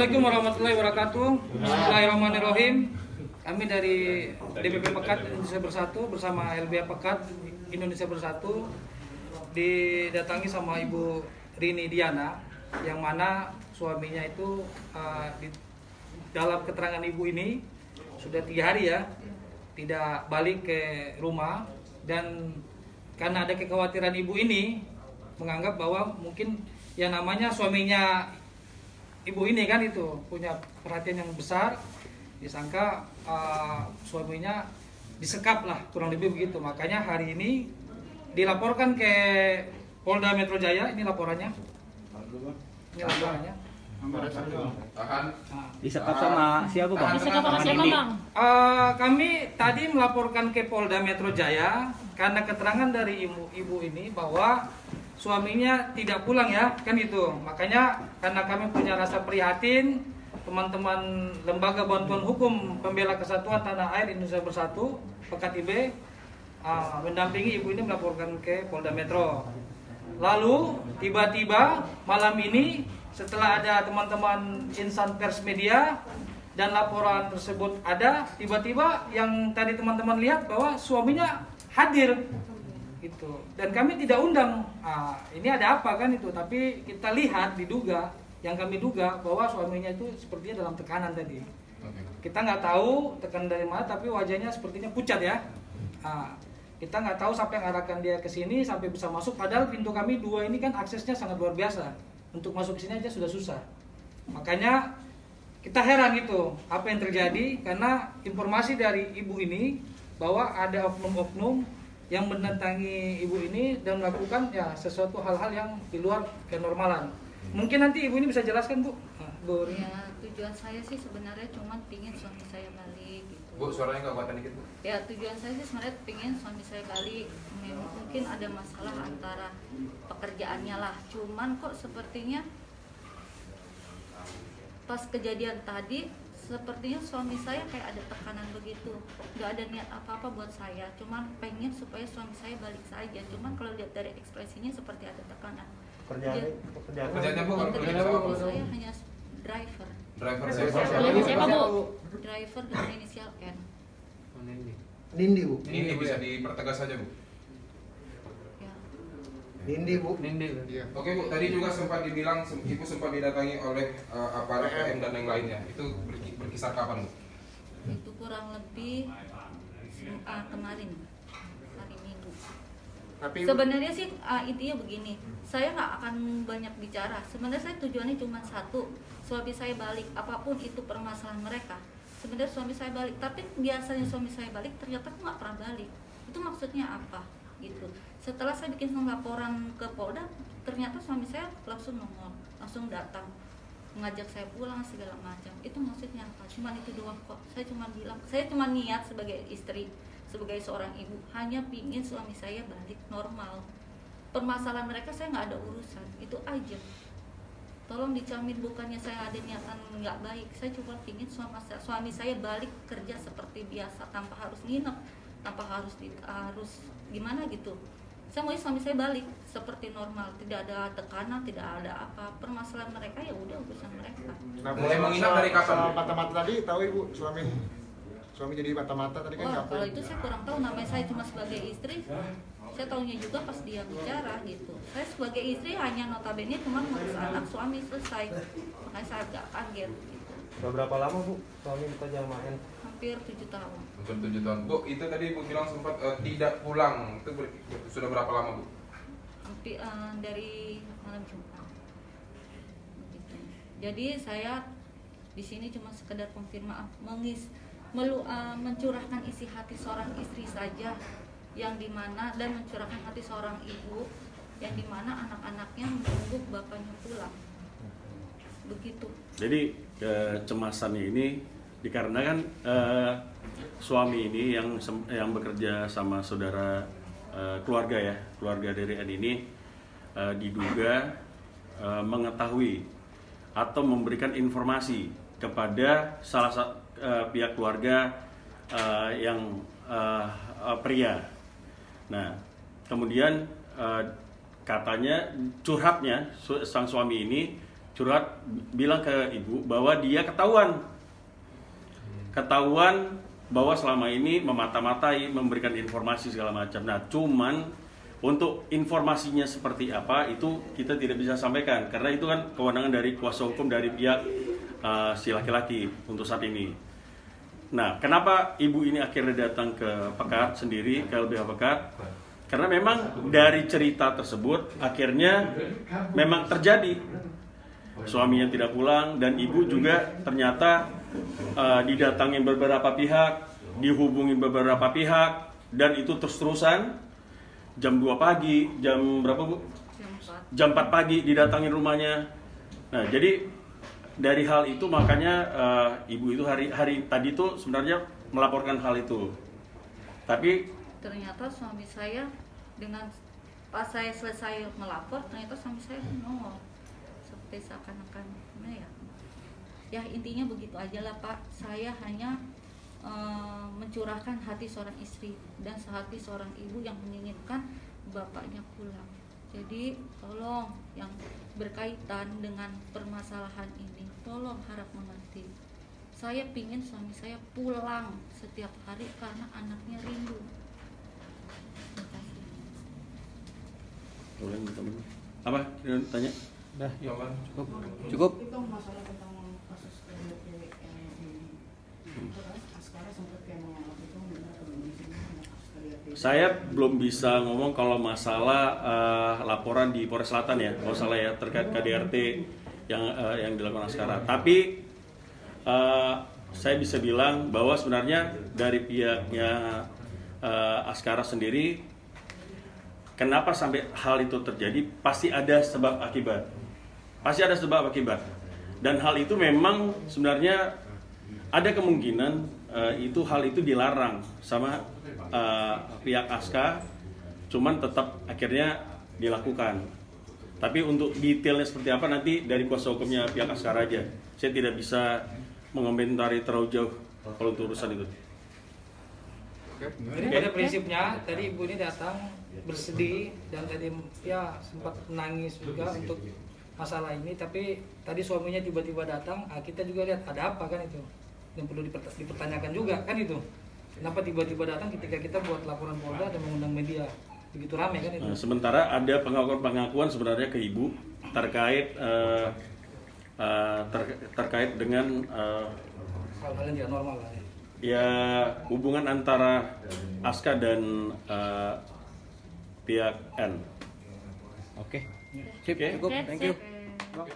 Assalamualaikum warahmatullahi wabarakatuh. Bismillahirrahmanirrahim. Kami dari DPP Pekat Indonesia Bersatu bersama LBH Pekat Indonesia Bersatu didatangi sama Ibu Rini Diana, yang mana suaminya itu di dalam keterangan ibu ini sudah 3 hari ya tidak balik ke rumah, dan karena ada kekhawatiran ibu ini menganggap bahwa mungkin yang namanya suaminya ibu ini kan itu punya perhatian yang besar, disangka suaminya disekap lah, kurang lebih begitu. Makanya hari ini dilaporkan ke Polda Metro Jaya. Ini laporannya. Ini laporannya. Disekap sama siapa bang? Disekap sama siapa bang? Kami tadi melaporkan ke Polda Metro Jaya karena keterangan dari ibu ini bahwa suaminya tidak pulang ya, kan itu. Makanya karena kami punya rasa prihatin, teman-teman Lembaga Bantuan Hukum Pembela Kesatuan Tanah Air Indonesia Bersatu, Pekat IB, mendampingi ibu ini melaporkan ke Polda Metro. Lalu tiba-tiba malam ini setelah ada teman-teman insan pers media dan laporan tersebut ada, tiba-tiba yang tadi teman-teman lihat bahwa suaminya hadir gitu, dan kami tidak undang. Ini ada apa kan itu, tapi kita lihat diduga, yang kami duga bahwa suaminya itu sepertinya dalam tekanan tadi. Kita nggak tahu tekanan dari mana, tapi wajahnya sepertinya pucat ya. Kita nggak tahu sampai mengarahkan dia ke sini sampai bisa masuk, padahal pintu kami 2 ini kan aksesnya sangat luar biasa, untuk masuk ke sini aja sudah susah. Makanya kita heran gitu apa yang terjadi, karena informasi dari ibu ini bahwa ada oknum-oknum yang mendatangi ibu ini dan melakukan ya sesuatu hal-hal yang di luar kenormalan. Mungkin nanti ibu ini bisa jelaskan, Bu. Bu. Ya, tujuan saya sih sebenarnya cuma pingin suami saya balik gitu. Bu, suaranya nggak kuatan dikit, Bu. Ya, tujuan saya sih sebenarnya pingin suami saya balik. Mungkin ada masalah antara pekerjaannya lah. Cuman kok sepertinya pas kejadian tadi sepertinya suami saya kayak ada tekanan begitu. Gak ada niat apa-apa buat saya, cuman pengen supaya suami saya balik saja. Cuman kalau lihat dari ekspresinya seperti ada tekanan. Pekerjaannya Bu, kalau Pekerjaan apa, Bu? saya hanya driver. Driver Siapa Bu? Driver dengan inisial N. Nindi Bu. Ini bisa dipertegas saja, Bu. Ya. Nindi Bu. Iya. Oke, Bu, tadi juga sempat dibilang Ibu sempat didatangi oleh aparat PM dan yang lainnya. Itu berkisar kapan, Bu? Itu kurang lebih kemarin, hari Minggu. Tapi Sebenarnya sih intinya begini, saya nggak akan banyak bicara. Sebenarnya saya tujuannya cuma satu, suami saya balik. Apapun itu permasalahan mereka, sebenarnya suami saya balik. Tapi biasanya suami saya balik, ternyata tuh nggak pernah balik. Itu maksudnya apa? Gitu. Setelah saya bikin laporan ke Polda, ternyata suami saya langsung nongol, langsung datang, mengajak saya pulang segala macam. Itu maksudnya apa? Cuman itu doang kok. Saya cuma bilang, saya cuma niat sebagai istri, sebagai seorang ibu, hanya pingin suami saya balik normal. Permasalahan mereka saya nggak ada urusan, itu aja. Tolong dijamin, bukannya saya ada niatan nggak baik. Saya cuma pingin suami saya balik kerja seperti biasa, tanpa harus nginep, tanpa harus gimana gitu. Saya mau suami saya balik seperti normal, tidak ada tekanan, tidak ada apa. Permasalahan mereka ya udah urusan mereka. Nah, Mulai menginap dari kapan, Bu? Mata-mata tadi tahu Ibu suami jadi mata-mata tadi kan Wah, ngapain? kalau itu saya kurang tahu, namanya saya cuma sebagai istri. Saya tahunya juga pas dia bicara gitu. Saya sebagai istri hanya notabene cuma ngurus anak, suami selesai. Makanya saya agak kaget gitu. Berapa lama Bu suami bekerja sama N? Hampir 7 tahun. Hampir 7 tahun. Bu, itu tadi Ibu bilang sempat tidak pulang. Itu sudah berapa lama, Bu? Hampir dari malam Jumat. Begitu. Jadi saya di sini cuma sekedar konfirmasi, mencurahkan isi hati seorang istri saja, yang dimana, dan mencurahkan hati seorang ibu yang dimana anak-anaknya menunggu bapaknya pulang. Begitu. Jadi kecemasannya ini dikarenakan suami ini yang bekerja sama saudara keluarga ya, keluarga dari N ini diduga mengetahui atau memberikan informasi kepada salah satu pihak keluarga yang pria. Nah, kemudian katanya curhatnya sang suami ini curhat bilang ke ibu bahwa dia ketahuan bahwa selama ini memata-matai, memberikan informasi segala macam. Nah, cuman untuk informasinya seperti apa itu kita tidak bisa sampaikan karena itu kan kewenangan dari kuasa hukum dari pihak si laki-laki untuk saat ini. Nah, kenapa ibu ini akhirnya datang ke Pekat sendiri, ke LBH Pekat? Karena memang dari cerita tersebut akhirnya memang terjadi suaminya tidak pulang dan ibu juga ternyata didatangin beberapa pihak, dihubungin beberapa pihak dan itu terus-terusan jam 2 pagi, jam berapa Bu? Jam 4 pagi didatangin rumahnya. Nah, jadi dari hal itu makanya ibu itu hari tadi tuh sebenarnya melaporkan hal itu. Tapi ternyata suami saya dengan pas saya selesai melapor ternyata suami saya nongol seperti seakan-akan gimana ya. Ya intinya begitu aja lah Pak. Saya hanya mencurahkan hati seorang istri dan hati seorang ibu yang menginginkan bapaknya pulang. Jadi tolong yang berkaitan dengan permasalahan ini, tolong harap mengerti. Saya pingin suami saya pulang setiap hari karena anaknya rindu. Terima kasih. boleh teman. Apa? Tanya? Dah, yuk. Jawaban. Cukup. Itu masalah tentang kasus KDRT yang ini. Sekarang sempat kayak menganggap itu benar atau belum di sini ada kasus KDRT. Saya belum bisa ngomong kalau masalah laporan di Polres Selatan ya, kalau salah ya terkait KDRT yang dilakukan Askara. Tapi saya bisa bilang bahwa sebenarnya dari pihaknya Askara sendiri, kenapa sampai hal itu terjadi? Pasti ada sebab akibat. Pasti ada sebab akibat. Dan hal itu memang sebenarnya ada kemungkinan hal itu dilarang sama pihak Aska, cuman tetap akhirnya dilakukan. Tapi untuk detailnya seperti apa nanti dari kuasa hukumnya pihak Askara aja. Saya tidak bisa mengomentari terlalu jauh kalau untuk urusan itu. Jadi pada prinsipnya tadi ibu ini datang bersedih dan tadi ya sempat menangis juga untuk masalah ini, tapi tadi suaminya tiba-tiba datang, kita juga lihat ada apa kan itu yang perlu dipertanyakan juga kan itu. Kenapa tiba-tiba datang ketika kita buat laporan Polda dan mengundang media begitu ramai kan itu. Nah, sementara ada pengakuan sebenarnya ke ibu terkait terkait dengan hal-hal yang tidak normal lah ya. Ya hubungan antara Aska dan pihak N. Oke. Sip, Oke. cukup. Thank you. Oke.